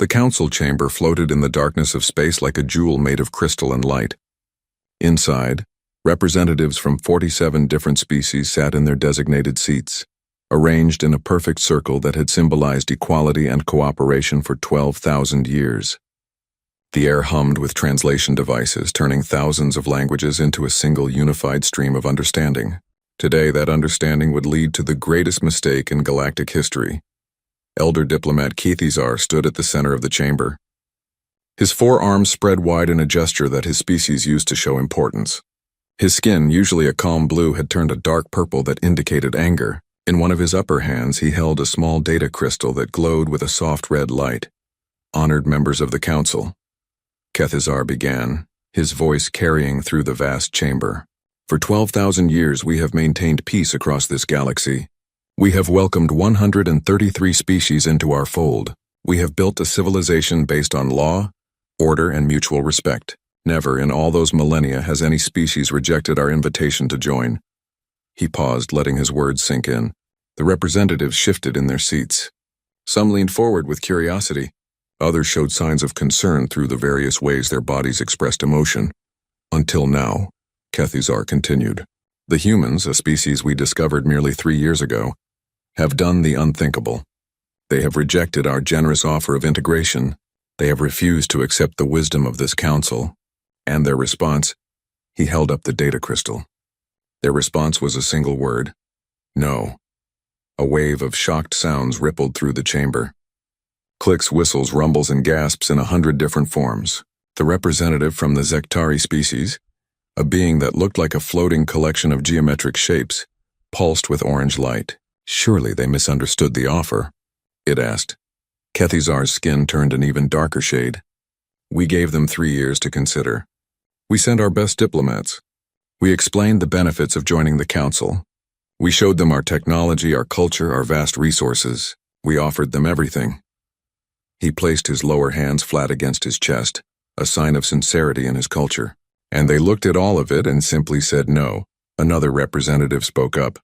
The council chamber floated in the darkness of space like a jewel made of crystal and light. Inside, representatives from 47 different species sat in their designated seats, arranged in a perfect circle that had symbolized equality and cooperation for 12,000 years. The air hummed with translation devices, turning thousands of languages into a single unified stream of understanding. Today, that understanding would lead to the greatest mistake in galactic history. Elder diplomat Keithizar stood at the center of the chamber. His forearms spread wide in a gesture that his species used to show importance. His skin, usually a calm blue, had turned a dark purple that indicated anger. In one of his upper hands, he held a small data crystal that glowed with a soft red light. Honored members of the council, Keithizar began, his voice carrying through the vast chamber. For 12,000 years, we have maintained peace across this galaxy. We have welcomed 133 species into our fold. We have built a civilization based on law, order, and mutual respect. Never in all those millennia has any species rejected our invitation to join. He paused, letting his words sink in. The representatives shifted in their seats. Some leaned forward with curiosity. Others showed signs of concern through the various ways their bodies expressed emotion. Until now, Keithizar continued. The humans, a species we discovered merely 3 years ago, have done the unthinkable. They have rejected our generous offer of integration. They have refused to accept the wisdom of this council. And their response, he held up the data crystal. Their response was a single word: no. A wave of shocked sounds rippled through the chamber. Clicks, whistles, rumbles, and gasps in 100 different forms. The representative from the Zektari species, a being that looked like a floating collection of geometric shapes, pulsed with orange light. Surely they misunderstood the offer, it asked. Keithizar's skin turned an even darker shade. We gave them 3 years to consider. We sent our best diplomats. We explained the benefits of joining the council. We showed them our technology, our culture, our vast resources. We offered them everything. He placed his lower hands flat against his chest, a sign of sincerity in his culture. And they looked at all of it and simply said no. Another representative spoke up.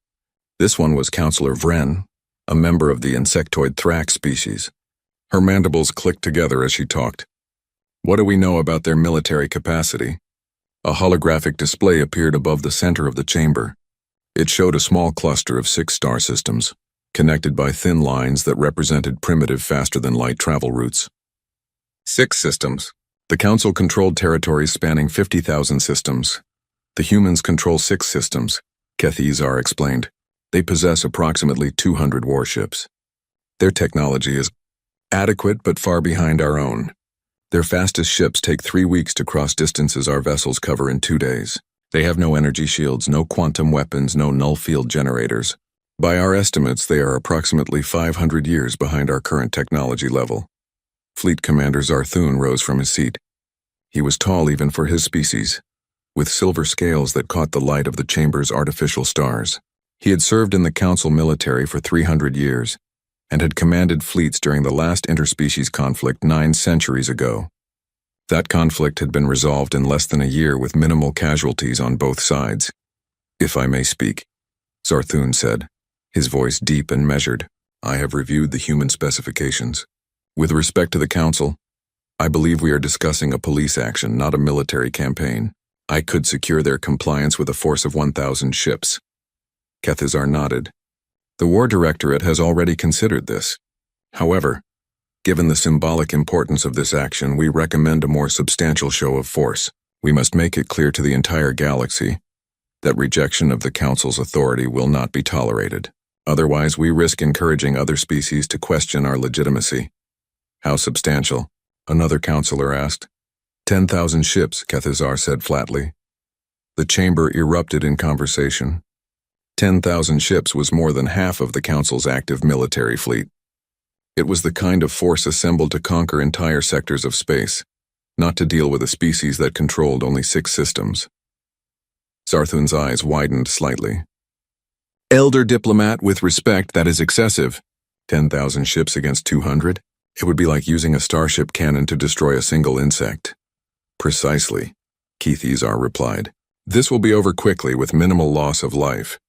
This one was Councillor Vren, a member of the insectoid Thrax species. Her mandibles clicked together as she talked. What do we know about their military capacity? A holographic display appeared above the center of the chamber. It showed a small cluster of 6 star systems, connected by thin lines that represented primitive faster-than-light travel routes. 6 systems. The Council controlled territories spanning 50,000 systems. The humans control 6 systems, Keithizar explained. They possess approximately 200 warships. Their technology is adequate but far behind our own. Their fastest ships take 3 weeks to cross distances our vessels cover in 2 days. They have no energy shields, no quantum weapons, no null field generators. By our estimates, they are approximately 500 years behind our current technology level. Fleet Commander Zarthun rose from his seat. He was tall even for his species, with silver scales that caught the light of the chamber's artificial stars. He had served in the Council military for 300 years, and had commanded fleets during the last interspecies conflict 9 centuries ago. That conflict had been resolved in less than a year with minimal casualties on both sides. If I may speak, Zarthun said, his voice deep and measured. I have reviewed the human specifications. With respect to the Council, I believe we are discussing a police action, not a military campaign. I could secure their compliance with a force of 1,000 ships. Keithizar nodded. The War Directorate has already considered this. However, given the symbolic importance of this action, we recommend a more substantial show of force. We must make it clear to the entire galaxy that rejection of the Council's authority will not be tolerated. Otherwise, we risk encouraging other species to question our legitimacy. How substantial? Another counselor asked. 10,000 ships, Keithizar said flatly. The chamber erupted in conversation. 10,000 ships was more than half of the Council's active military fleet. It was the kind of force assembled to conquer entire sectors of space, not to deal with a species that controlled only 6 systems. Zarthun's eyes widened slightly. Elder diplomat, with respect, that is excessive. 10,000 ships against 200? It would be like using a starship cannon to destroy a single insect. Precisely, Keithizar replied. This will be over quickly with minimal loss of life.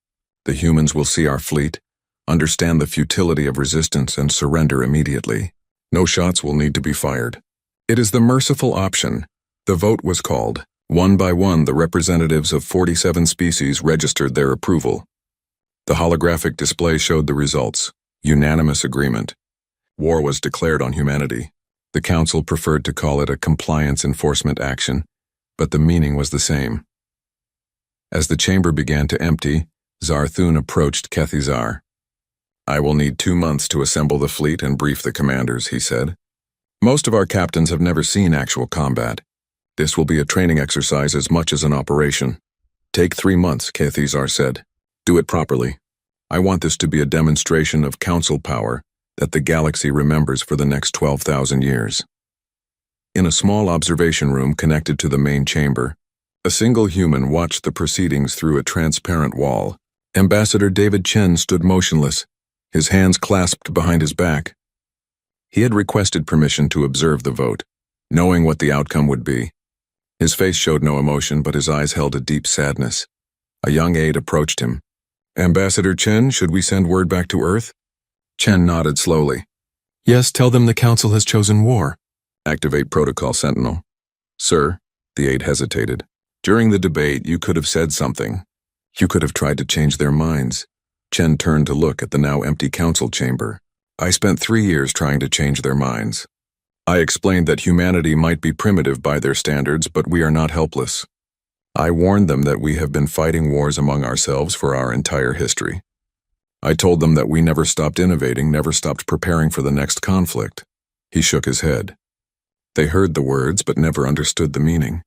The humans will see our fleet, understand the futility of resistance, and surrender immediately. No shots will need to be fired. It is the merciful option. The vote was called. One by one, the representatives of 47 species registered their approval. The holographic display showed the results. Unanimous agreement. War was declared on humanity. The Council preferred to call it a compliance enforcement action, but the meaning was the same. As the chamber began to empty, Zarthun approached Kethizar. "I will need 2 months to assemble the fleet and brief the commanders," he said. "Most of our captains have never seen actual combat. This will be a training exercise as much as an operation." "Take 3 months," Kethizar said. "Do it properly. I want this to be a demonstration of council power that the galaxy remembers for the next 12,000 years." In a small observation room connected to the main chamber, a single human watched the proceedings through a transparent wall. Ambassador David Chen stood motionless, his hands clasped behind his back. He had requested permission to observe the vote, knowing what the outcome would be. His face showed no emotion, but his eyes held a deep sadness. A young aide approached him. "Ambassador Chen, should we send word back to Earth?" Chen nodded slowly. "Yes, tell them the Council has chosen war." "Activate Protocol Sentinel." "Sir," the aide hesitated. "During the debate, you could have said something. You could have tried to change their minds." Chen turned to look at the now empty council chamber. "I spent 3 years trying to change their minds. I explained that humanity might be primitive by their standards, but we are not helpless. I warned them that we have been fighting wars among ourselves for our entire history. I told them that we never stopped innovating, never stopped preparing for the next conflict." He shook his head. They heard the words, but never understood the meaning.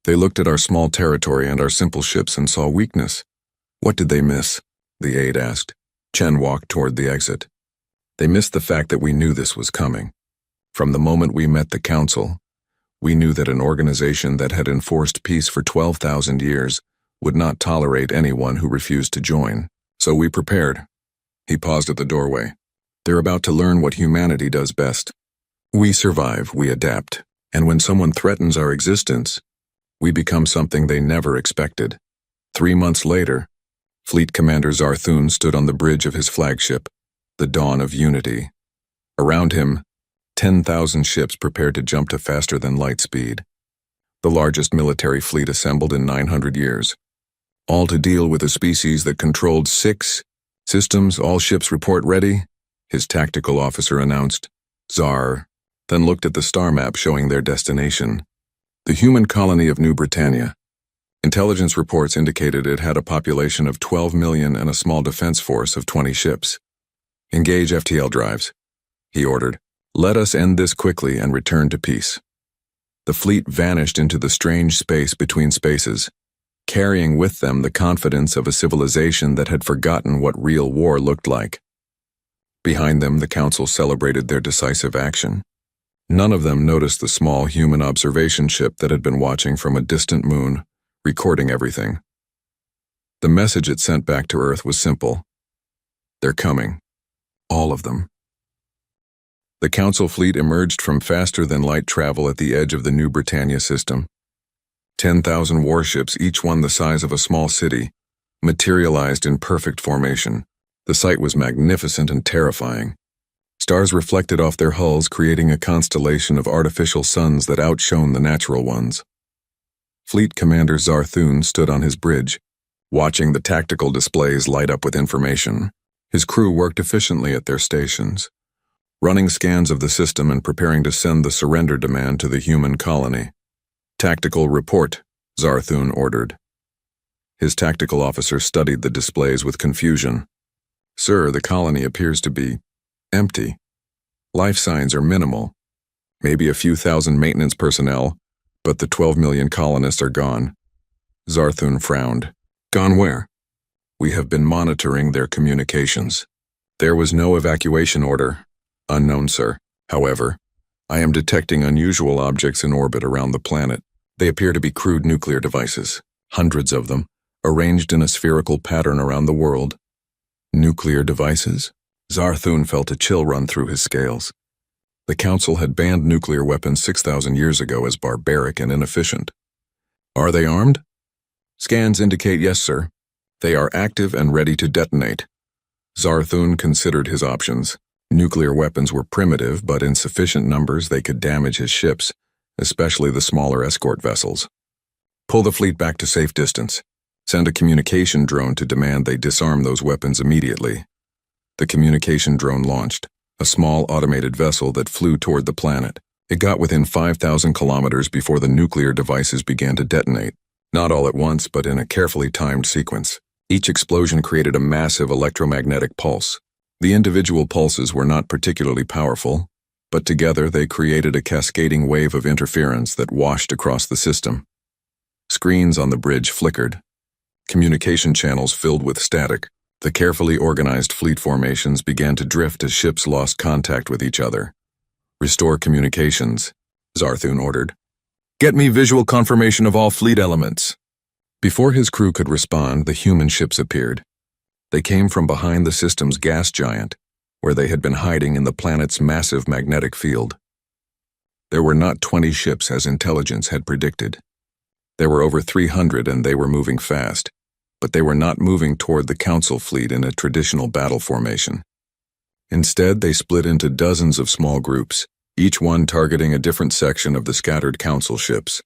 They looked at our small territory and our simple ships and saw weakness. "What did they miss?" the aide asked. Chen walked toward the exit. "They missed the fact that we knew this was coming. From the moment we met the Council, we knew that an organization that had enforced peace for 12,000 years would not tolerate anyone who refused to join. So we prepared." He paused at the doorway. "They're about to learn what humanity does best. We survive, we adapt, and when someone threatens our existence, we become something they never expected." 3 months later, Fleet Commander Zarthun stood on the bridge of his flagship, the Dawn of Unity. Around him, 10,000 ships prepared to jump to faster than light speed. The largest military fleet assembled in 900 years. All to deal with a species that controlled 6 systems. "All ships report ready," his tactical officer announced. Zar then looked at the star map showing their destination. The human colony of New Britannia. Intelligence reports indicated it had a population of 12 million and a small defense force of 20 ships. "Engage FTL drives," he ordered. "Let us end this quickly and return to peace." The fleet vanished into the strange space between spaces, carrying with them the confidence of a civilization that had forgotten what real war looked like. Behind them, the Council celebrated their decisive action. None of them noticed the small human observation ship that had been watching from a distant moon, recording everything. The message it sent back to Earth was simple. They're coming. All of them. The Council fleet emerged from faster-than-light travel at the edge of the New Britannia system. 10,000 warships, each one the size of a small city, materialized in perfect formation. The sight was magnificent and terrifying. Stars reflected off their hulls, creating a constellation of artificial suns that outshone the natural ones. Fleet Commander Zarthun stood on his bridge, watching the tactical displays light up with information. His crew worked efficiently at their stations, running scans of the system and preparing to send the surrender demand to the human colony. "Tactical report," Zarthun ordered. His tactical officer studied the displays with confusion. "Sir, the colony appears to be empty. Life signs are minimal. Maybe a few thousand maintenance personnel, but the 12 million colonists are gone." Zarthun frowned. "Gone where?" "We have been monitoring their communications. There was no evacuation order." "Unknown, sir. However, I am detecting unusual objects in orbit around the planet. They appear to be crude nuclear devices, hundreds of them, arranged in a spherical pattern around the world." "Nuclear devices?" Zarthun felt a chill run through his scales. The Council had banned nuclear weapons 6,000 years ago as barbaric and inefficient. "Are they armed?" "Scans indicate yes, sir. They are active and ready to detonate." Zarthun considered his options. Nuclear weapons were primitive, but in sufficient numbers they could damage his ships, especially the smaller escort vessels. Pull the fleet back to safe distance. Send a communication drone to demand they disarm those weapons immediately. The communication drone launched, a small automated vessel that flew toward the planet. It got within 5,000 kilometers before the nuclear devices began to detonate, not all at once, but in a carefully timed sequence. Each explosion created a massive electromagnetic pulse. The individual pulses were not particularly powerful, but together they created a cascading wave of interference that washed across the system. Screens on the bridge flickered. Communication channels filled with static. The carefully organized fleet formations began to drift as ships lost contact with each other. "Restore communications," Zarthun ordered. "Get me visual confirmation of all fleet elements." Before his crew could respond, the human ships appeared. They came from behind the system's gas giant, where they had been hiding in the planet's massive magnetic field. There were not 20 ships as intelligence had predicted. There were over 300 and they were moving fast, but they were not moving toward the Council fleet in a traditional battle formation. Instead, they split into dozens of small groups, each one targeting a different section of the scattered Council ships.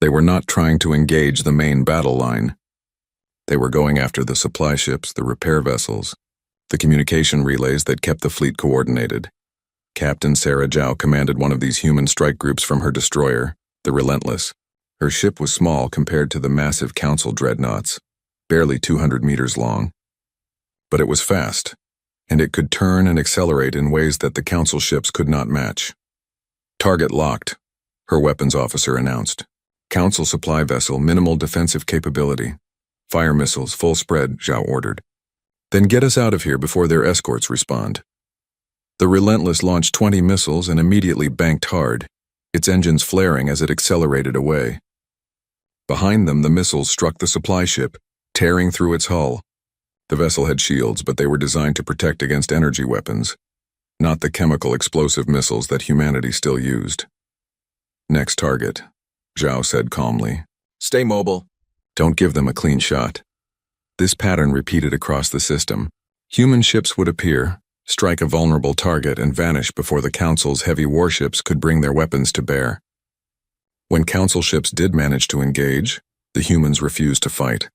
They were not trying to engage the main battle line. They were going after the supply ships, the repair vessels, the communication relays that kept the fleet coordinated. Captain Sarah Zhao commanded one of these human strike groups from her destroyer, the Relentless. Her ship was small compared to the massive Council dreadnoughts, barely 200 meters long. But it was fast, and it could turn and accelerate in ways that the Council ships could not match. "Target locked," her weapons officer announced. "Council supply vessel, minimal defensive capability. Fire missiles, full spread," Zhao ordered. "Then get us out of here before their escorts respond." The Relentless launched 20 missiles and immediately banked hard, its engines flaring as it accelerated away. Behind them, the missiles struck the supply ship, tearing through its hull. The vessel had shields, but they were designed to protect against energy weapons, not the chemical explosive missiles that humanity still used. "Next target," Zhao said calmly. "Stay mobile. Don't give them a clean shot." This pattern repeated across the system. Human ships would appear, strike a vulnerable target, and vanish before the Council's heavy warships could bring their weapons to bear. When Council ships did manage to engage, the humans refused to fight.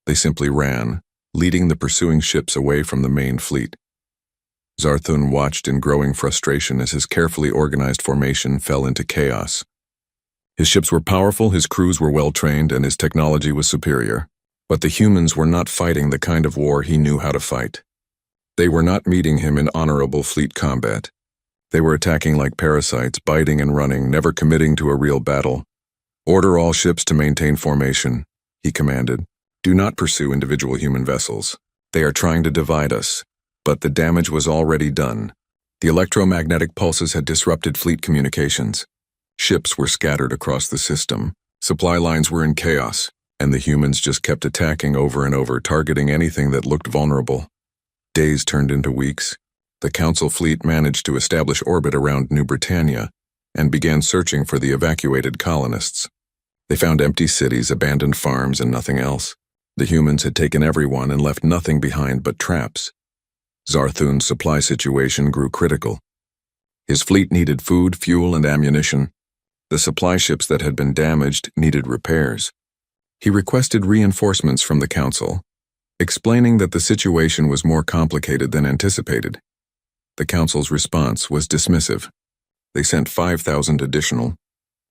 They simply ran, leading the pursuing ships away from the main fleet. Zarthun watched in growing frustration as his carefully organized formation fell into chaos. His ships were powerful, his crews were well-trained, and his technology was superior. But the humans were not fighting the kind of war he knew how to fight. They were not meeting him in honorable fleet combat. They were attacking like parasites, biting and running, never committing to a real battle. "Order all ships to maintain formation," he commanded. "Do not pursue individual human vessels. They are trying to divide us." But the damage was already done. The electromagnetic pulses had disrupted fleet communications. Ships were scattered across the system. Supply lines were in chaos, and the humans just kept attacking over and over, targeting anything that looked vulnerable. Days turned into weeks. The Council fleet managed to establish orbit around New Britannia and began searching for the evacuated colonists. They found empty cities, abandoned farms, and nothing else. The humans had taken everyone and left nothing behind but traps. Zarthun's supply situation grew critical. His fleet needed food, fuel, and ammunition. The supply ships that had been damaged needed repairs. He requested reinforcements from the Council, explaining that the situation was more complicated than anticipated. The Council's response was dismissive. They sent 5,000 additional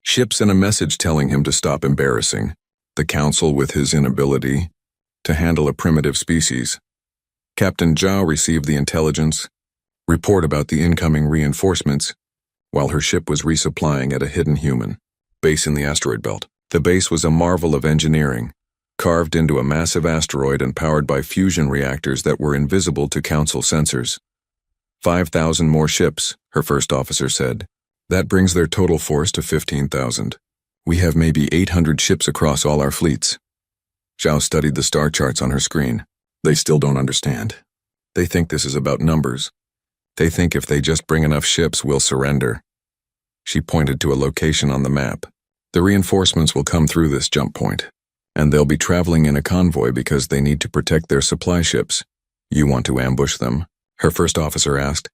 ships and a message telling him to stop embarrassing the Council with his inability to handle a primitive species. Captain Zhao received the intelligence report about the incoming reinforcements while her ship was resupplying at a hidden human base in the asteroid belt. The base was a marvel of engineering, carved into a massive asteroid and powered by fusion reactors that were invisible to Council sensors. 5,000 more ships, her first officer said. That brings their total force to 15,000. We have maybe 800 ships across all our fleets. Zhao studied the star charts on her screen. They still don't understand. They think this is about numbers. They think if they just bring enough ships, we'll surrender. She pointed to a location on the map. The reinforcements will come through this jump point, and they'll be traveling in a convoy because they need to protect their supply ships. You want to ambush them? her first officer asked.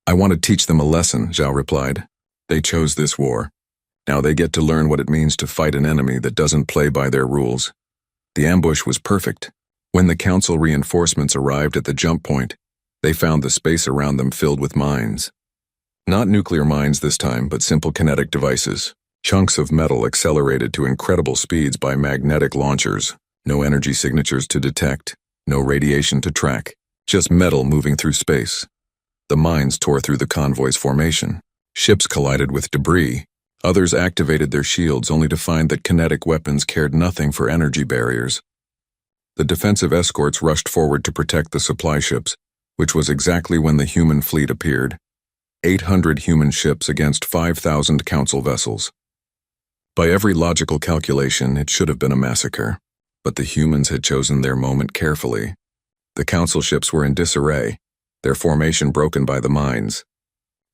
I want to teach them a lesson, Zhao replied. They chose this war. Now they get to learn what it means to fight an enemy that doesn't play by their rules. The ambush was perfect. When the Council reinforcements arrived at the jump point, they found the space around them filled with mines. Not nuclear mines this time, but simple kinetic devices. Chunks of metal accelerated to incredible speeds by magnetic launchers. No energy signatures to detect, no radiation to track, just metal moving through space. The mines tore through the convoy's formation. Ships collided with debris. Others activated their shields only to find that kinetic weapons cared nothing for energy barriers. The defensive escorts rushed forward to protect the supply ships, which was exactly when the human fleet appeared. 800 human ships against 5,000 Council vessels. By every logical calculation, it should have been a massacre. But the humans had chosen their moment carefully. The Council ships were in disarray, their formation broken by the mines.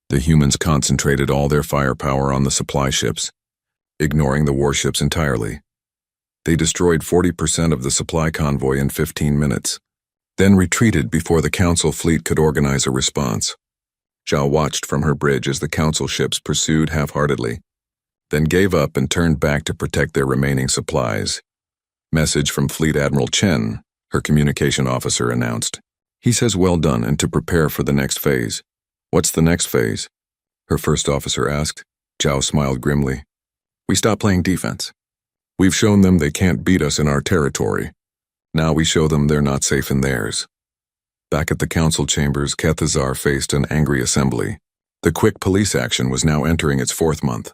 The humans concentrated all their firepower on the supply ships, ignoring the warships entirely. They destroyed 40% of the supply convoy in 15 minutes, then retreated before the Council fleet could organize a response. Zhao watched from her bridge as the Council ships pursued half-heartedly, then gave up and turned back to protect their remaining supplies. Message from Fleet Admiral Chen, her communication officer announced. He says well done and to prepare for the next phase. What's the next phase? Her first officer asked. Zhao smiled grimly. We stop playing defense. We've shown them they can't beat us in our territory. Now we show them they're not safe in theirs. Back at the Council chambers, Kethazar faced an angry assembly. The quick police action was now entering its 4th month.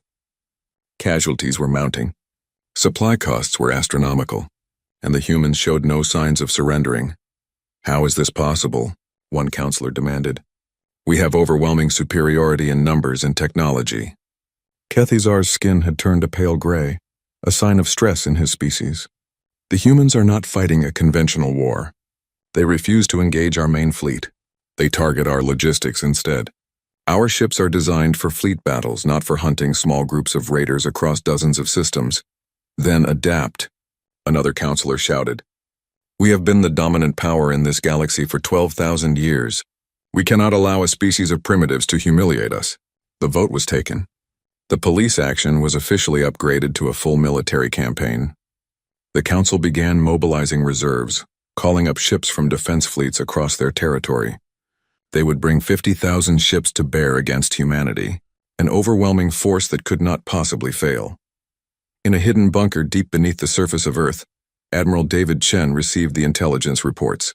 Casualties were mounting. Supply costs were astronomical, and the humans showed no signs of surrendering. How is this possible? One counselor demanded. We have overwhelming superiority in numbers and technology. Kethazar's skin had turned a pale gray, a sign of stress in his species. The humans are not fighting a conventional war. They refuse to engage our main fleet. They target our logistics instead. Our ships are designed for fleet battles, not for hunting small groups of raiders across dozens of systems. Then adapt, another counselor shouted. We have been the dominant power in this galaxy for 12,000 years. We cannot allow a species of primitives to humiliate us. The vote was taken. The police action was officially upgraded to a full military campaign. The Council began mobilizing reserves, calling up ships from defense fleets across their territory. They would bring 50,000 ships to bear against humanity, an overwhelming force that could not possibly fail. In a hidden bunker deep beneath the surface of Earth, Admiral David Chen received the intelligence reports.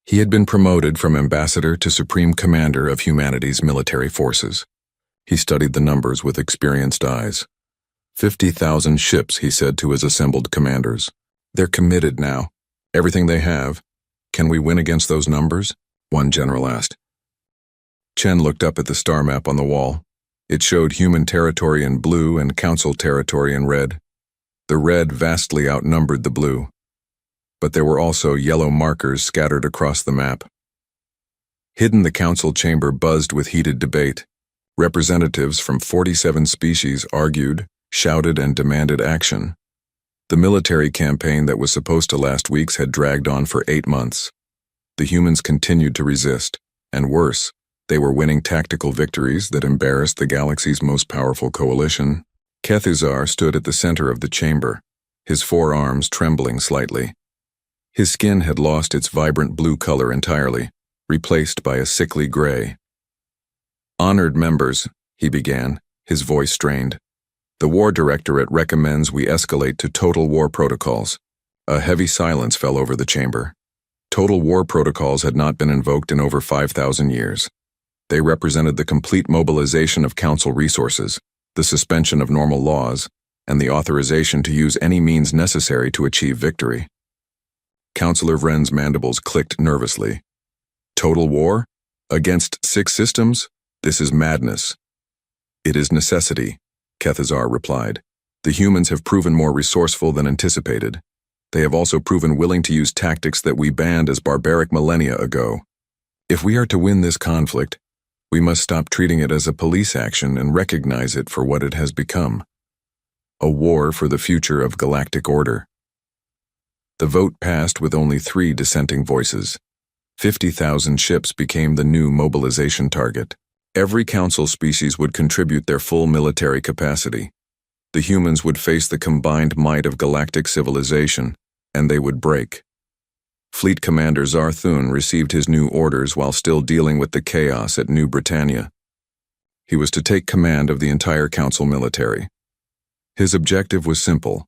He had been promoted from ambassador to supreme commander of humanity's military forces. He studied the numbers with experienced eyes. 50,000 ships, he said to his assembled commanders. They're committed now. Everything they have. Can we win against those numbers? One general asked. Chen looked up at the star map on the wall. It showed human territory in blue and Council territory in red. The red vastly outnumbered the blue. But there were also yellow markers scattered across the map. Hidden, the Council chamber buzzed with heated debate. Representatives from 47 species argued, shouted, and demanded action. The military campaign that was supposed to last weeks had dragged on for 8 months. The humans continued to resist, and worse, they were winning tactical victories that embarrassed the galaxy's most powerful coalition. Kethazar stood at the center of the chamber, his forearms trembling slightly. His skin had lost its vibrant blue color entirely, replaced by a sickly gray. Honored members, he began, his voice strained. The War Directorate recommends we escalate to Total War Protocols. A heavy silence fell over the chamber. Total War Protocols had not been invoked in over 5,000 years. They represented the complete mobilization of Council resources, the suspension of normal laws, and the authorization to use any means necessary to achieve victory. Councillor Vren's mandibles clicked nervously. Total war? Against 6 systems? This is madness. It is necessity, Kethazar replied. The humans have proven more resourceful than anticipated. They have also proven willing to use tactics that we banned as barbaric millennia ago. If we are to win this conflict, we must stop treating it as a police action and recognize it for what it has become. A war for the future of galactic order. The vote passed with only 3 dissenting voices. 50,000 ships became the new mobilization target. Every council species would contribute their full military capacity. The humans would face the combined might of galactic civilization, and they would break. Fleet Commander Zarthun received his new orders while still dealing with the chaos at New Britannia. He was to take command of the entire council military. His objective was simple: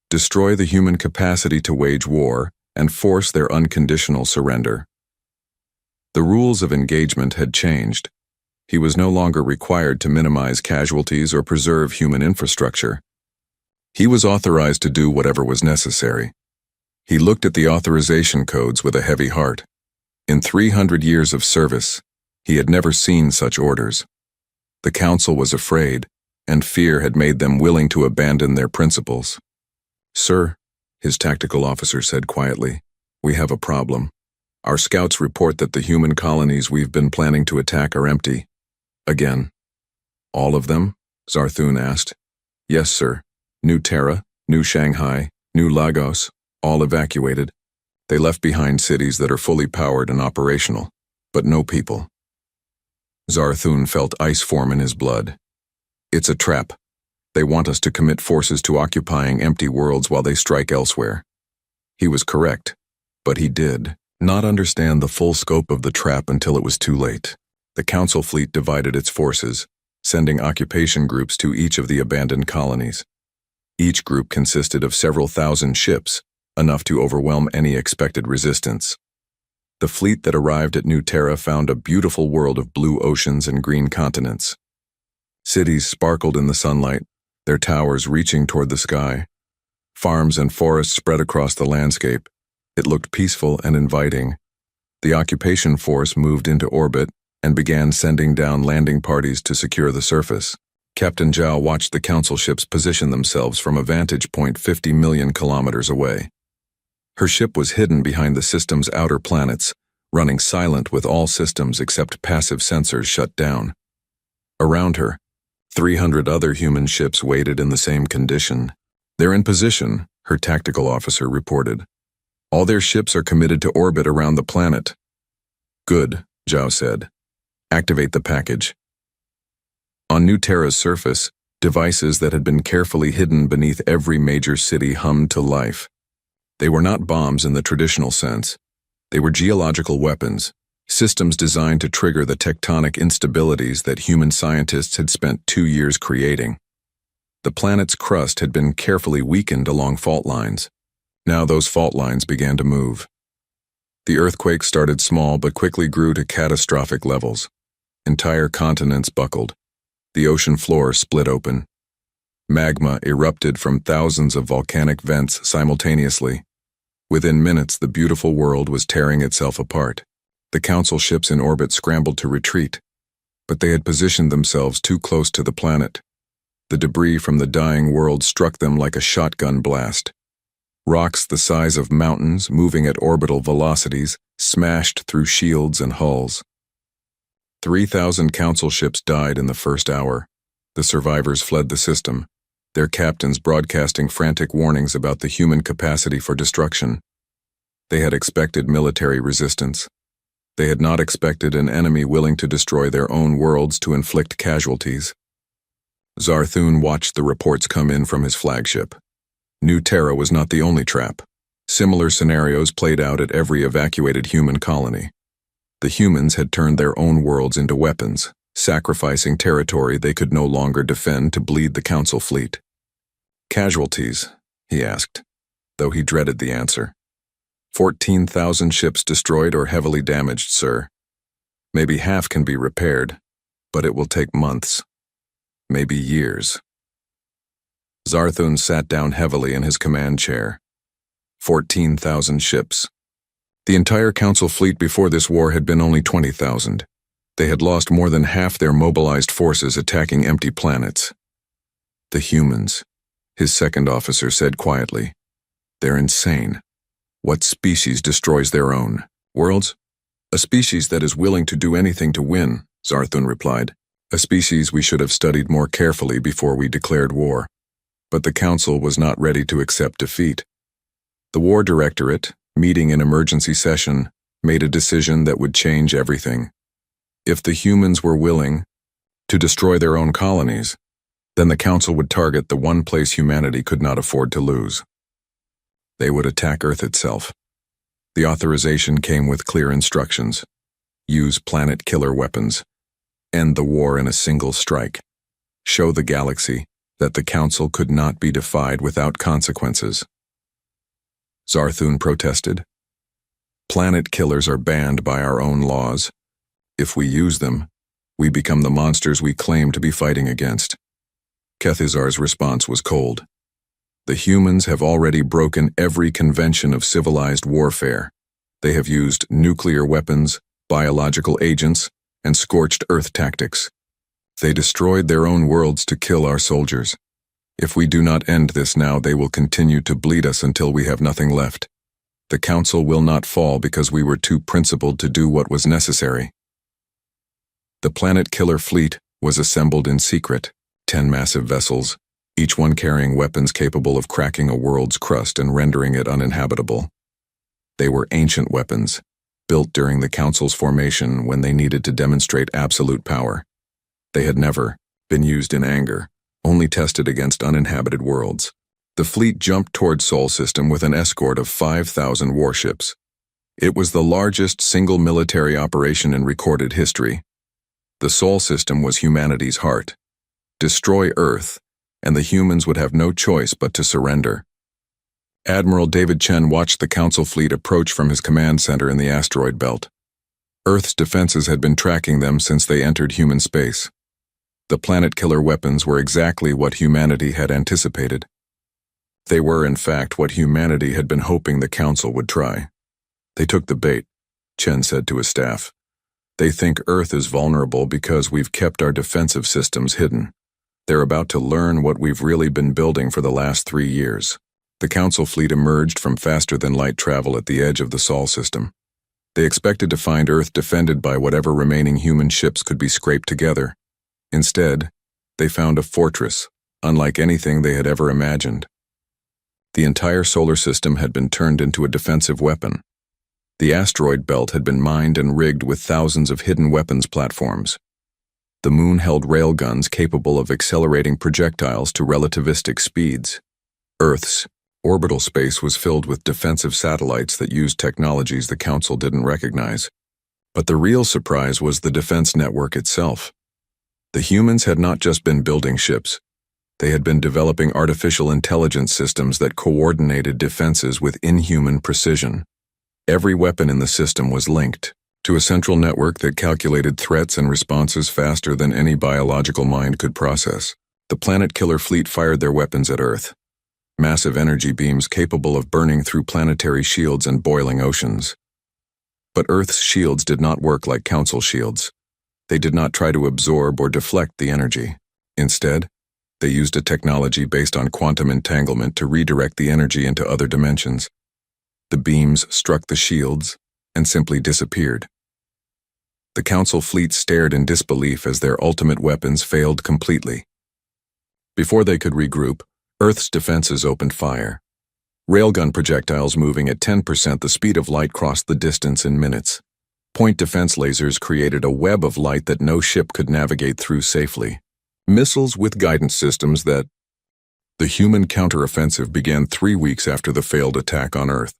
destroy the human capacity to wage war and force their unconditional surrender. The rules of engagement had changed. He was no longer required to minimize casualties or preserve human infrastructure. He was authorized to do whatever was necessary. He looked at the authorization codes with a heavy heart. In 300 years of service, he had never seen such orders. The council was afraid, and fear had made them willing to abandon their principles. "Sir," his tactical officer said quietly, "we have a problem. Our scouts report that the human colonies we've been planning to attack are empty. Again." "All of them?" Zarthun asked. "Yes, sir. New Terra, New Shanghai, New Lagos, all evacuated. They left behind cities that are fully powered and operational, but no people." Zarthun felt ice form in his blood. "It's a trap. They want us to commit forces to occupying empty worlds while they strike elsewhere." He was correct, but he did not understand the full scope of the trap until it was too late. The council fleet divided its forces, sending occupation groups to each of the abandoned colonies. Each group consisted of several thousand ships, enough to overwhelm any expected resistance. The fleet that arrived at New Terra found a beautiful world of blue oceans and green continents. Cities sparkled in the sunlight, their towers reaching toward the sky. Farms and forests spread across the landscape. It looked peaceful and inviting. The occupation force moved into orbit and began sending down landing parties to secure the surface. Captain Zhao watched the council ships position themselves from a vantage point 50 million kilometers away. Her ship was hidden behind the system's outer planets, running silent with all systems except passive sensors shut down. Around her, 300 other human ships waited in the same condition. "They're in position," her tactical officer reported. "All their ships are committed to orbit around the planet." "Good," Zhao said. "Activate the package." On New Terra's surface, devices that had been carefully hidden beneath every major city hummed to life. They were not bombs in the traditional sense. They were geological weapons, systems designed to trigger the tectonic instabilities that human scientists had spent 2 years creating. The planet's crust had been carefully weakened along fault lines. Now those fault lines began to move. The earthquake started small but quickly grew to catastrophic levels. Entire continents buckled. The ocean floor split open. Magma erupted from thousands of volcanic vents simultaneously. Within minutes, the beautiful world was tearing itself apart. The council ships in orbit scrambled to retreat, but they had positioned themselves too close to the planet. The debris from the dying world struck them like a shotgun blast. Rocks the size of mountains, moving at orbital velocities, smashed through shields and hulls. 3,000 council ships died in the first hour. The survivors fled the system, their captains broadcasting frantic warnings about the human capacity for destruction. They had expected military resistance. They had not expected an enemy willing to destroy their own worlds to inflict casualties. Zarthun watched the reports come in from his flagship. New Terra was not the only trap. Similar scenarios played out at every evacuated human colony. The humans had turned their own worlds into weapons, sacrificing territory they could no longer defend to bleed the council fleet. "Casualties?" he asked, though he dreaded the answer. 14,000 ships destroyed or heavily damaged, sir. Maybe half can be repaired, but it will take months, maybe years. Zarthun sat down heavily in his command chair. 14,000 ships. The entire council fleet before this war had been only 20,000. They had lost more than half their mobilized forces attacking empty planets. "The humans," his second officer said quietly. "They're insane. What species destroys their own worlds?" "A species that is willing to do anything to win," Zarthun replied. "A species we should have studied more carefully before we declared war." But the council was not ready to accept defeat. The War Directorate, meeting in emergency session, made a decision that would change everything. If the humans were willing to destroy their own colonies, then the Council would target the one place humanity could not afford to lose. They would attack Earth itself. The authorization came with clear instructions. Use planet-killer weapons. End the war in a single strike. Show the galaxy that the Council could not be defied without consequences. Zarthun protested. Planet killers are banned by our own laws. If we use them, we become the monsters we claim to be fighting against. Kethizar's response was cold. The humans have already broken every convention of civilized warfare. They have used nuclear weapons, biological agents, and scorched earth tactics. They destroyed their own worlds to kill our soldiers. If we do not end this now, they will continue to bleed us until we have nothing left. The Council will not fall because we were too principled to do what was necessary. The Planet Killer fleet was assembled in secret, 10 massive vessels, each one carrying weapons capable of cracking a world's crust and rendering it uninhabitable. They were ancient weapons, built during the Council's formation when they needed to demonstrate absolute power. They had never been used in anger, only tested against uninhabited worlds. The fleet jumped toward Sol System with an escort of 5,000 warships. It was the largest single military operation in recorded history. The Sol System was humanity's heart. Destroy Earth, and the humans would have no choice but to surrender. Admiral David Chen watched the Council fleet approach from his command center in the asteroid belt. Earth's defenses had been tracking them since they entered human space. The planet-killer weapons were exactly what humanity had anticipated. They were, in fact, what humanity had been hoping the Council would try. They took the bait, Chen said to his staff. They think Earth is vulnerable because we've kept our defensive systems hidden. They're about to learn what we've really been building for the last 3 years. The Council fleet emerged from faster-than-light travel at the edge of the Sol System. They expected to find Earth defended by whatever remaining human ships could be scraped together. Instead, they found a fortress, unlike anything they had ever imagined. The entire solar system had been turned into a defensive weapon. The asteroid belt had been mined and rigged with thousands of hidden weapons platforms. The moon held railguns capable of accelerating projectiles to relativistic speeds. Earth's orbital space was filled with defensive satellites that used technologies the Council didn't recognize. But the real surprise was the defense network itself. The humans had not just been building ships. They had been developing artificial intelligence systems that coordinated defenses with inhuman precision. Every weapon in the system was linked to a central network that calculated threats and responses faster than any biological mind could process. The planet-killer fleet fired their weapons at Earth. Massive energy beams capable of burning through planetary shields and boiling oceans. But Earth's shields did not work like Council shields. They did not try to absorb or deflect the energy. Instead, they used a technology based on quantum entanglement to redirect the energy into other dimensions. The beams struck the shields and simply disappeared. The Council fleet stared in disbelief as their ultimate weapons failed completely. Before they could regroup, Earth's defenses opened fire. Railgun projectiles moving at 10% the speed of light crossed the distance in minutes. Point defense lasers created a web of light that no ship could navigate through safely. Missiles with guidance systems that... The human counteroffensive began 3 weeks after the failed attack on Earth.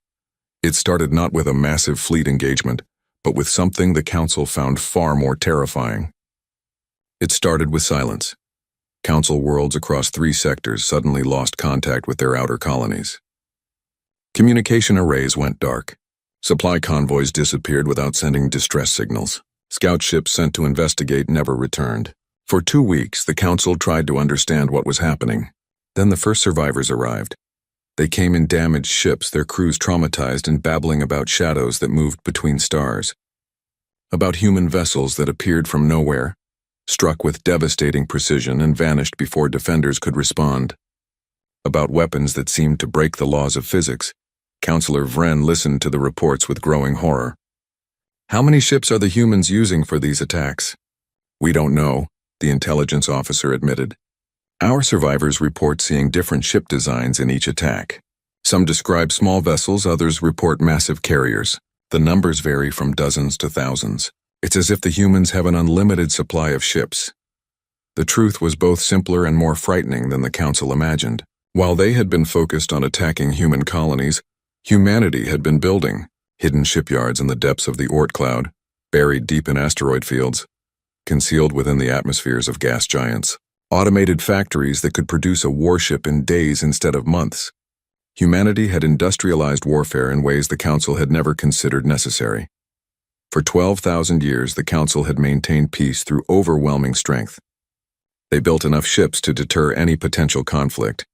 It started not with a massive fleet engagement, but with something the Council found far more terrifying. It started with silence. Council worlds across 3 sectors suddenly lost contact with their outer colonies. Communication arrays went dark. Supply convoys disappeared without sending distress signals. Scout ships sent to investigate never returned. For 2 weeks, the Council tried to understand what was happening. Then the first survivors arrived. They came in damaged ships, their crews traumatized and babbling about shadows that moved between stars. About human vessels that appeared from nowhere, struck with devastating precision and vanished before defenders could respond. About weapons that seemed to break the laws of physics. Counselor Vren listened to the reports with growing horror. How many ships are the humans using for these attacks? We don't know, the intelligence officer admitted. Our survivors report seeing different ship designs in each attack. Some describe small vessels, others report massive carriers. The numbers vary from dozens to thousands. It's as if the humans have an unlimited supply of ships. The truth was both simpler and more frightening than the Council imagined. While they had been focused on attacking human colonies, humanity had been building hidden shipyards in the depths of the Oort cloud, buried deep in asteroid fields, concealed within the atmospheres of gas giants. Automated factories that could produce a warship in days instead of months. Humanity had industrialized warfare in ways the Council had never considered necessary. For 12,000 years, the Council had maintained peace through overwhelming strength. They built enough ships to deter any potential conflict,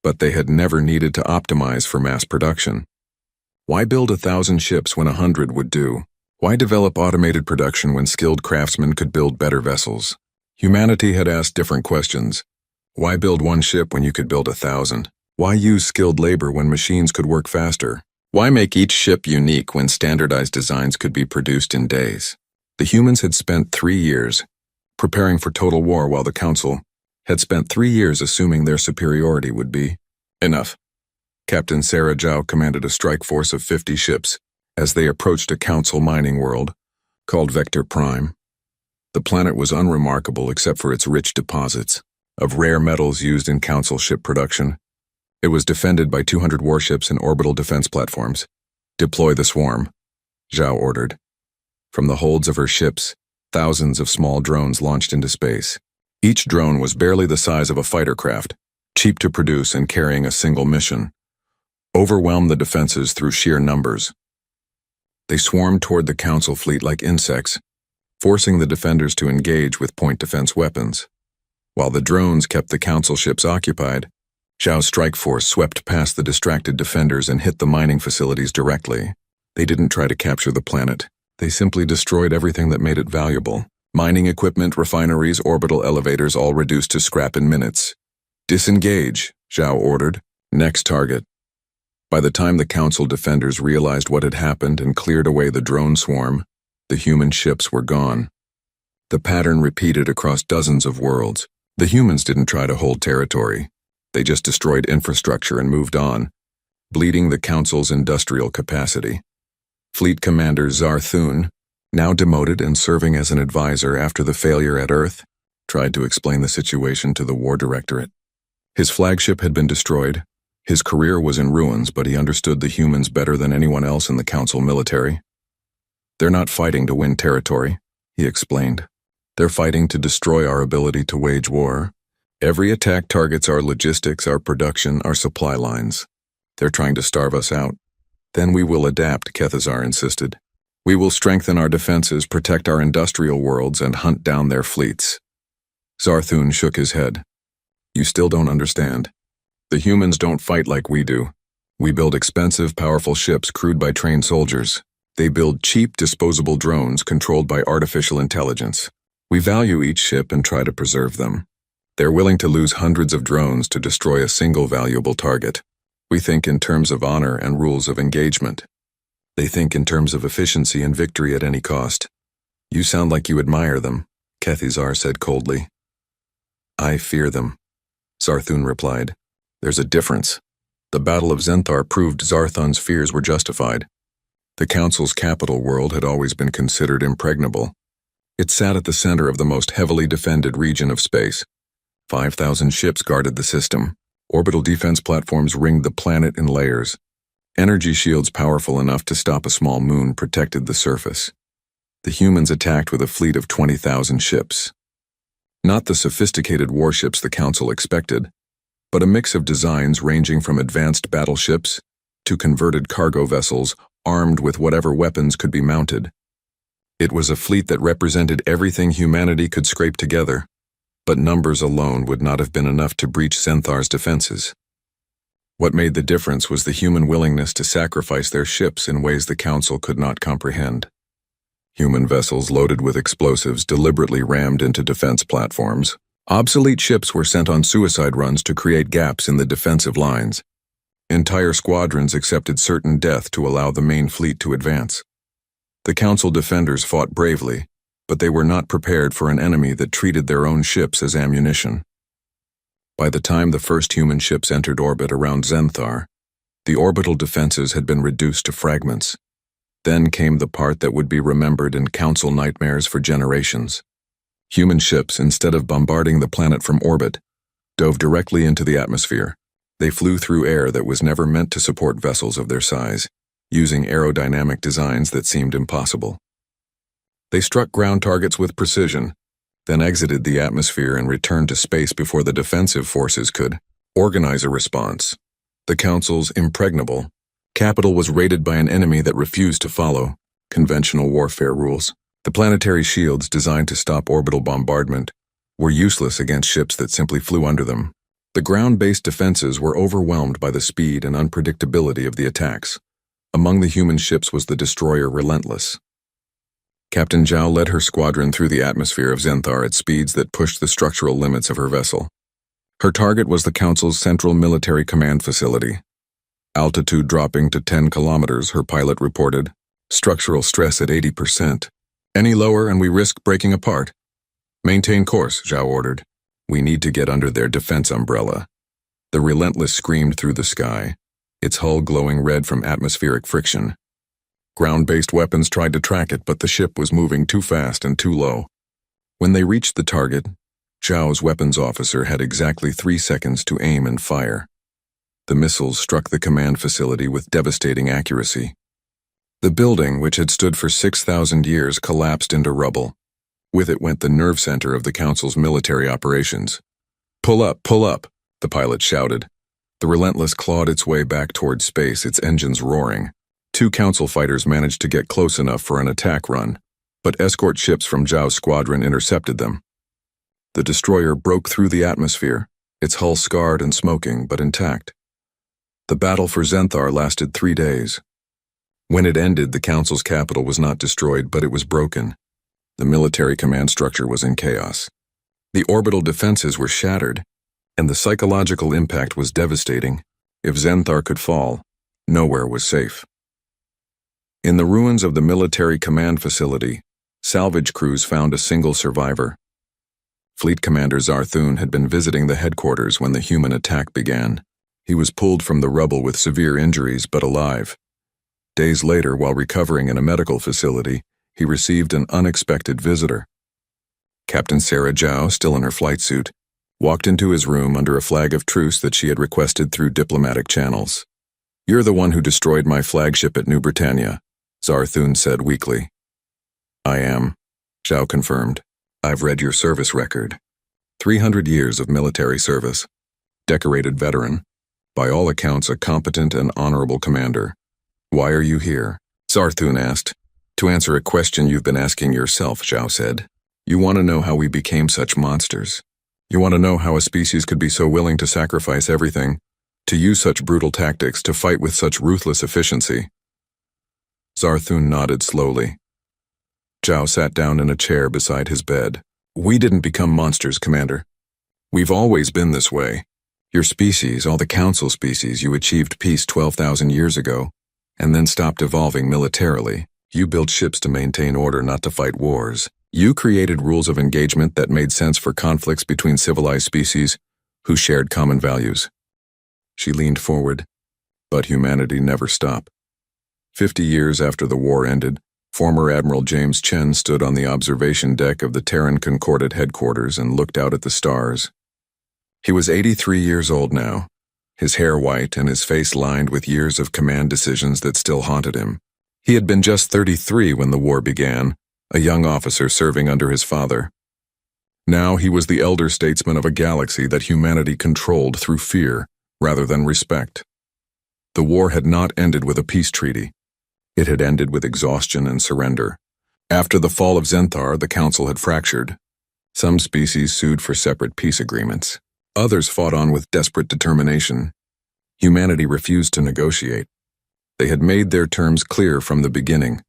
but they had never needed to optimize for mass production. Why build 1,000 ships when 100 would do? Why develop automated production when skilled craftsmen could build better vessels? Humanity had asked different questions. Why build one ship when you could build 1,000? Why use skilled labor when machines could work faster? Why make each ship unique when standardized designs could be produced in days? The humans had spent 3 years preparing for total war, while the Council had spent 3 years assuming their superiority would be enough. Captain Sarah Zhao commanded a strike force of 50 ships as they approached a Council mining world called Vector Prime. The planet was unremarkable except for its rich deposits of rare metals used in Council ship production. It was defended by 200 warships and orbital defense platforms. Deploy the swarm, Zhao ordered. From the holds of her ships, thousands of small drones launched into space. Each drone was barely the size of a fighter craft, cheap to produce and carrying a single mission. Overwhelm the defenses through sheer numbers. They swarmed toward the Council fleet like insects, forcing the defenders to engage with point defense weapons. While the drones kept the Council ships occupied, Zhao's strike force swept past the distracted defenders and hit the mining facilities directly. They didn't try to capture the planet. They simply destroyed everything that made it valuable. Mining equipment, refineries, orbital elevators, all reduced to scrap in minutes. Disengage, Zhao ordered. Next target. By the time the Council defenders realized what had happened and cleared away the drone swarm, the human ships were gone. The pattern repeated across dozens of worlds. The humans didn't try to hold territory. They just destroyed infrastructure and moved on, bleeding the Council's industrial capacity. Fleet Commander Zarthun, now demoted and serving as an advisor after the failure at Earth, tried to explain the situation to the War Directorate. His flagship had been destroyed. His career was in ruins, but he understood the humans better than anyone else in the Council military. They're not fighting to win territory, he explained. They're fighting to destroy our ability to wage war. Every attack targets our logistics, our production, our supply lines. They're trying to starve us out. Then we will adapt, Kethazar insisted. We will strengthen our defenses, protect our industrial worlds, and hunt down their fleets. Zarthun shook his head. You still don't understand. The humans don't fight like we do. We build expensive, powerful ships crewed by trained soldiers. They build cheap, disposable drones controlled by artificial intelligence. We value each ship and try to preserve them. They're willing to lose hundreds of drones to destroy a single valuable target. We think in terms of honor and rules of engagement. They think in terms of efficiency and victory at any cost. You sound like you admire them, Kethazar said coldly. I fear them, Zarthun replied. There's a difference. The Battle of Zenthar proved Zarthun's fears were justified. The Council's capital world had always been considered impregnable. It sat at the center of the most heavily defended region of space. 5,000 ships guarded the system. Orbital defense platforms ringed the planet in layers. Energy shields powerful enough to stop a small moon protected the surface. The humans attacked with a fleet of 20,000 ships. Not the sophisticated warships the Council expected, but a mix of designs ranging from advanced battleships to converted cargo vessels armed with whatever weapons could be mounted. It was a fleet that represented everything humanity could scrape together, but numbers alone would not have been enough to breach Zenthar's defenses. What made the difference was the human willingness to sacrifice their ships in ways the Council could not comprehend. Human vessels loaded with explosives deliberately rammed into defense platforms. Obsolete ships were sent on suicide runs to create gaps in the defensive lines. Entire squadrons accepted certain death to allow the main fleet to advance. The Council defenders fought bravely, but they were not prepared for an enemy that treated their own ships as ammunition. By the time the first human ships entered orbit around Zenthar, the orbital defenses had been reduced to fragments. Then came the part that would be remembered in council nightmares for generations. Human ships, instead of bombarding the planet from orbit, dove directly into the atmosphere. They flew through air that was never meant to support vessels of their size, using aerodynamic designs that seemed impossible. They struck ground targets with precision, then exited the atmosphere and returned to space before the defensive forces could organize a response. The Council's impregnable capital was raided by an enemy that refused to follow conventional warfare rules. The planetary shields designed to stop orbital bombardment were useless against ships that simply flew under them. The ground-based defenses were overwhelmed by the speed and unpredictability of the attacks. Among the human ships was the destroyer Relentless. Captain Zhao led her squadron through the atmosphere of Zenthar at speeds that pushed the structural limits of her vessel. Her target was the Council's Central Military Command Facility. Altitude dropping to 10 kilometers, her pilot reported. Structural stress at 80%. Any lower and we risk breaking apart. Maintain course, Zhao ordered. We need to get under their defense umbrella. The Relentless screamed through the sky, its hull glowing red from atmospheric friction. Ground-based weapons tried to track it, but the ship was moving too fast and too low. When they reached the target, Zhao's weapons officer had exactly 3 seconds to aim and fire. The missiles struck the command facility with devastating accuracy. The building, which had stood for 6,000 years, collapsed into rubble. With it went the nerve center of the Council's military operations. Pull up, the pilot shouted. The Relentless clawed its way back toward space, its engines roaring. 2 Council fighters managed to get close enough for an attack run, but escort ships from Zhao's squadron intercepted them. The destroyer broke through the atmosphere, its hull scarred and smoking, but intact. The battle for Zenthar lasted 3 days. When it ended, the Council's capital was not destroyed, but it was broken. The military command structure was in chaos. The orbital defenses were shattered, and the psychological impact was devastating. If Zenthar could fall, nowhere was safe. In the ruins of the military command facility, salvage crews found a single survivor. Fleet Commander Zarthun had been visiting the headquarters when the human attack began. He was pulled from the rubble with severe injuries but alive. Days later, while recovering in a medical facility, he received an unexpected visitor. Captain Sarah Zhao, still in her flight suit, walked into his room under a flag of truce that she had requested through diplomatic channels. "You're the one who destroyed my flagship at New Britannia," Zarthun said weakly. "I am," Zhao confirmed. "I've read your service record. 300 years of military service. Decorated veteran. By all accounts, a competent and honorable commander. Why are you here?" Zarthun asked. "To answer a question you've been asking yourself," Zhao said. "You want to know how we became such monsters. You want to know how a species could be so willing to sacrifice everything, to use such brutal tactics, to fight with such ruthless efficiency." Zarthun nodded slowly. Zhao sat down in a chair beside his bed. "We didn't become monsters, Commander. We've always been this way. Your species, all the Council species, you achieved peace 12,000 years ago, and then stopped evolving militarily. You built ships to maintain order, not to fight wars. You created rules of engagement that made sense for conflicts between civilized species who shared common values." She leaned forward, but humanity never stopped. 50 years after the war ended, former Admiral James Chen stood on the observation deck of the Terran Concordat headquarters and looked out at the stars. He was 83 years old now, his hair white and his face lined with years of command decisions that still haunted him. He had been just 33 when the war began, a young officer serving under his father. Now he was the elder statesman of a galaxy that humanity controlled through fear rather than respect. The war had not ended with a peace treaty. It had ended with exhaustion and surrender. After the fall of Zenthar, the Council had fractured. Some species sued for separate peace agreements. Others fought on with desperate determination. Humanity refused to negotiate. They had made their terms clear from the beginning: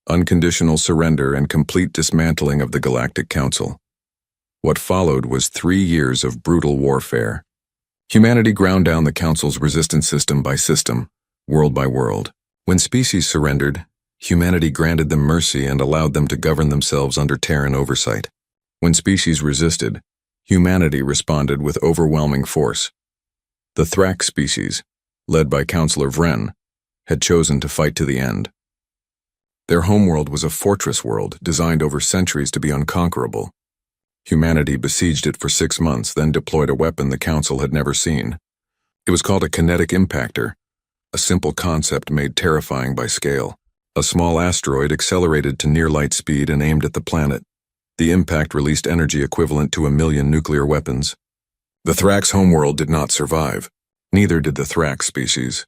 unconditional surrender and complete dismantling of the Galactic Council. What followed was 3 years of brutal warfare. Humanity ground down the Council's resistance system by system, world by world. When species surrendered, humanity granted them mercy and allowed them to govern themselves under Terran oversight. When species resisted, humanity responded with overwhelming force. The Thrak species, led by Counselor Vren, had chosen to fight to the end. Their homeworld was a fortress world designed over centuries to be unconquerable. Humanity besieged it for 6 months, then deployed a weapon the Council had never seen. It was called a kinetic impactor, a simple concept made terrifying by scale. A small asteroid accelerated to near light speed and aimed at the planet. The impact released energy equivalent to 1 million nuclear weapons. The Thrax homeworld did not survive. Neither did the Thrax species.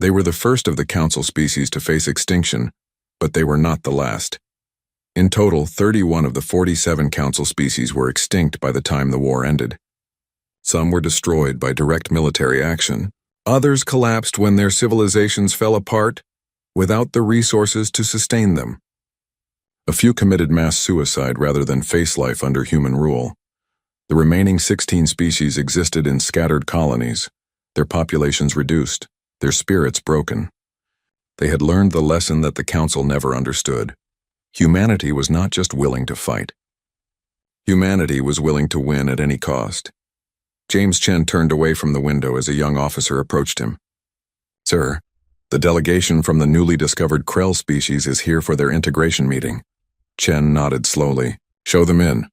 They were the first of the Council species to face extinction, but they were not the last. In total, 31 of the 47 Council species were extinct by the time the war ended. Some were destroyed by direct military action. Others collapsed when their civilizations fell apart, without the resources to sustain them. A few committed mass suicide rather than face life under human rule. The remaining 16 species existed in scattered colonies, their populations reduced, their spirits broken. They had learned the lesson that the Council never understood. Humanity was not just willing to fight. Humanity was willing to win at any cost. James Chen turned away from the window as a young officer approached him. "Sir, the delegation from the newly discovered Krell species is here for their integration meeting." Chen nodded slowly. "Show them in."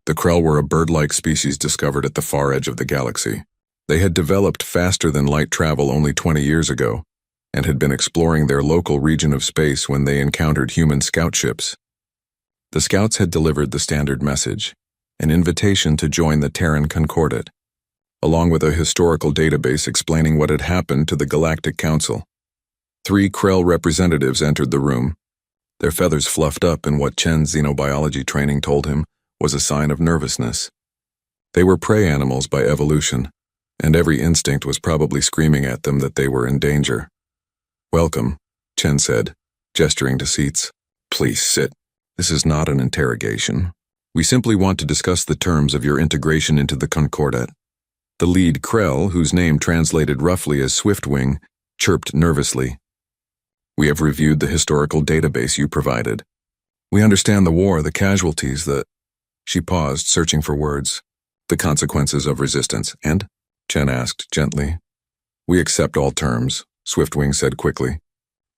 The Krell were a bird-like species discovered at the far edge of the galaxy. They had developed faster than light travel only 20 years ago, and had been exploring their local region of space when they encountered human scout ships. The scouts had delivered the standard message, an invitation to join the Terran Concordat, along with a historical database explaining what had happened to the Galactic Council. 3 Krell representatives entered the room, their feathers fluffed up in what Chen's xenobiology training told him was a sign of nervousness. They were prey animals by evolution, and every instinct was probably screaming at them that they were in danger. "Welcome," Chen said, gesturing to seats. "Please sit. This is not an interrogation. We simply want to discuss the terms of your integration into the Concordat." The lead Krell, whose name translated roughly as Swiftwing, chirped nervously. "We have reviewed the historical database you provided. We understand the war, the casualties, She paused, searching for words. "The consequences of resistance, and?" Chen asked gently. "We accept all terms," Swiftwing said quickly.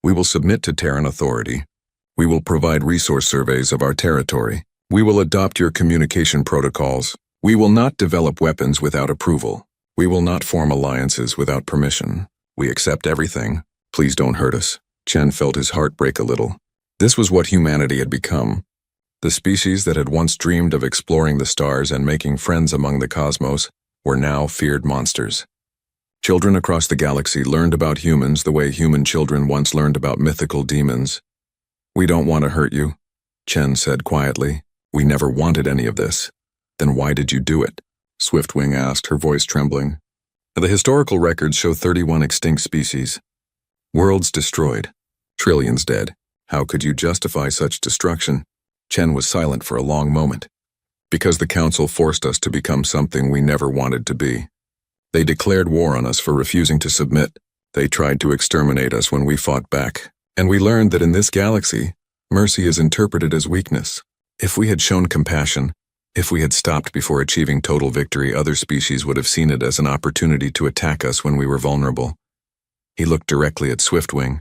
"We will submit to Terran authority. We will provide resource surveys of our territory. We will adopt your communication protocols. We will not develop weapons without approval. We will not form alliances without permission. We accept everything. Please don't hurt us." Chen felt his heart break a little. This was what humanity had become. The species that had once dreamed of exploring the stars and making friends among the cosmos were now feared monsters. Children across the galaxy learned about humans the way human children once learned about mythical demons. "We don't want to hurt you," Chen said quietly. "We never wanted any of this." "Then why did you do it?" Swiftwing asked, her voice trembling. "The historical records show 31 extinct species. Worlds destroyed. Trillions dead. How could you justify such destruction?" Chen was silent for a long moment. "Because the Council forced us to become something we never wanted to be. They declared war on us for refusing to submit. They tried to exterminate us when we fought back. And we learned that in this galaxy, mercy is interpreted as weakness. If we had shown compassion, if we had stopped before achieving total victory, other species would have seen it as an opportunity to attack us when we were vulnerable." He looked directly at Swiftwing.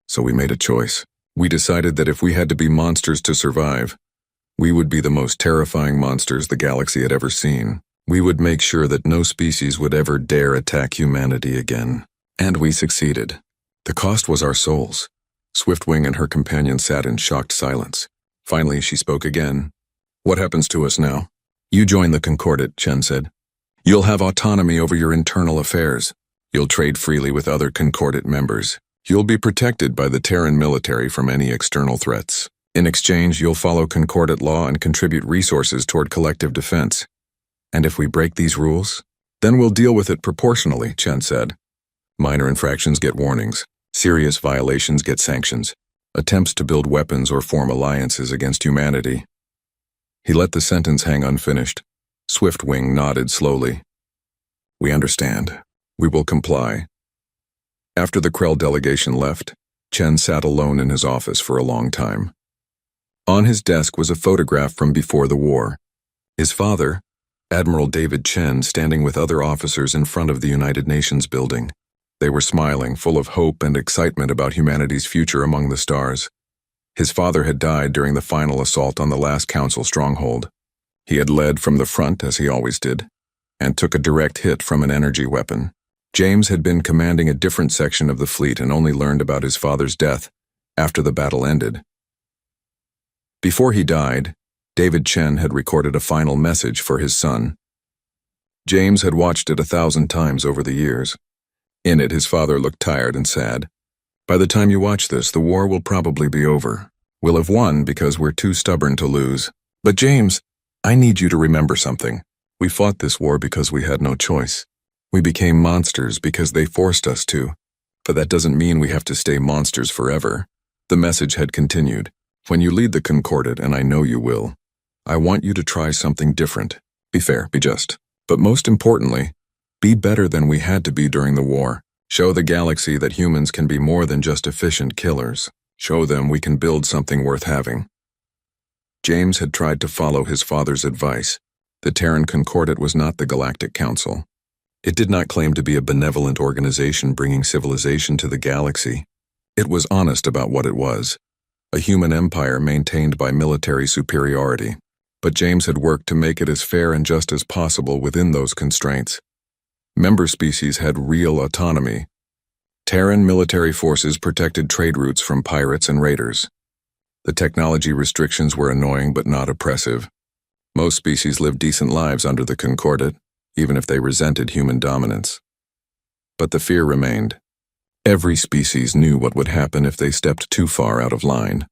"So we made a choice. We decided that if we had to be monsters to survive, we would be the most terrifying monsters the galaxy had ever seen. We would make sure that no species would ever dare attack humanity again. And we succeeded. The cost was our souls." Swiftwing and her companion sat in shocked silence. Finally, she spoke again. "What happens to us now?" "You join the Concordat," Chen said. "You'll have autonomy over your internal affairs. You'll trade freely with other Concordat members. You'll be protected by the Terran military from any external threats. In exchange, you'll follow Concordat law and contribute resources toward collective defense. And if we break these rules, then we'll deal with it proportionally," Chen said. "Minor infractions get warnings. Serious violations get sanctions. Attempts to build weapons or form alliances against humanity." He let the sentence hang unfinished. Swiftwing nodded slowly. "We understand. We will comply." After the Krell delegation left, Chen sat alone in his office for a long time. On his desk was a photograph from before the war. His father, Admiral David Chen, standing with other officers in front of the United Nations building. They were smiling, full of hope and excitement about humanity's future among the stars. His father had died during the final assault on the last council stronghold. He had led from the front, as he always did, and took a direct hit from an energy weapon. James had been commanding a different section of the fleet and only learned about his father's death after the battle ended. Before he died, David Chen had recorded a final message for his son. James had watched it 1,000 times over the years. In it, his father looked tired and sad. "By the time you watch this, the war will probably be over. We'll have won because we're too stubborn to lose. But James, I need you to remember something. We fought this war because we had no choice. We became monsters because they forced us to. But that doesn't mean we have to stay monsters forever." The message had continued. "When you lead the Concordat, and I know you will, I want you to try something different. Be fair, be just. But most importantly, be better than we had to be during the war. Show the galaxy that humans can be more than just efficient killers. Show them we can build something worth having." James had tried to follow his father's advice. The Terran Concordat was not the Galactic Council. It did not claim to be a benevolent organization bringing civilization to the galaxy. It was honest about what it was, a human empire maintained by military superiority. But James had worked to make it as fair and just as possible within those constraints. Member species had real autonomy. Terran military forces protected trade routes from pirates and raiders. The technology restrictions were annoying but not oppressive. Most species lived decent lives under the Concordat, even if they resented human dominance. But the fear remained. Every species knew what would happen if they stepped too far out of line.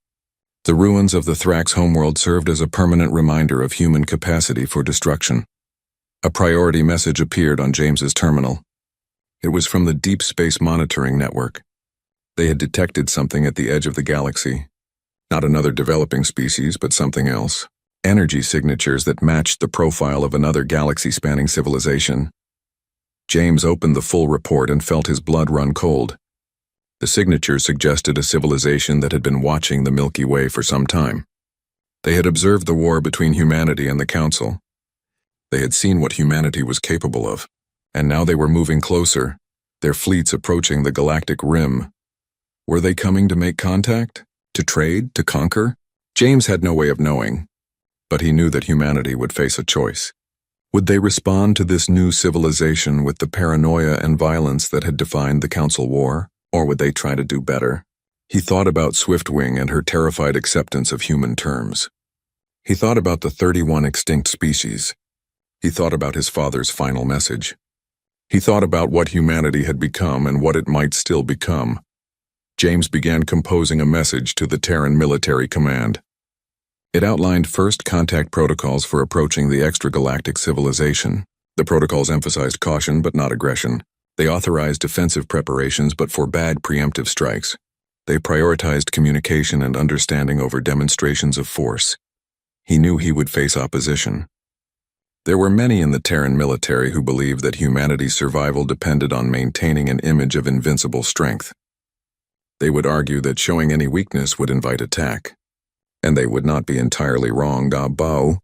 The ruins of the Thrax homeworld served as a permanent reminder of human capacity for destruction. A priority message appeared on James's terminal. It was from the Deep Space Monitoring Network. They had detected something at the edge of the galaxy. Not another developing species, but something else. Energy signatures that matched the profile of another galaxy-spanning civilization. James opened the full report and felt his blood run cold. The signatures suggested a civilization that had been watching the Milky Way for some time. They had observed the war between humanity and the Council. They had seen what humanity was capable of, and now they were moving closer, their fleets approaching the galactic rim. Were they coming to make contact? To trade? To conquer? James had no way of knowing, but he knew that humanity would face a choice. Would they respond to this new civilization with the paranoia and violence that had defined the Council War, or would they try to do better? He thought about Swiftwing and her terrified acceptance of human terms. He thought about the 31 extinct species. He thought about his father's final message. He thought about what humanity had become and what it might still become. James began composing a message to the Terran Military Command. It outlined first contact protocols for approaching the extragalactic civilization. The protocols emphasized caution but not aggression. They authorized defensive preparations but forbade preemptive strikes. They prioritized communication and understanding over demonstrations of force. He knew he would face opposition. There were many in the Terran military who believed that humanity's survival depended on maintaining an image of invincible strength. They would argue that showing any weakness would invite attack. And they would not be entirely wrong, Bao.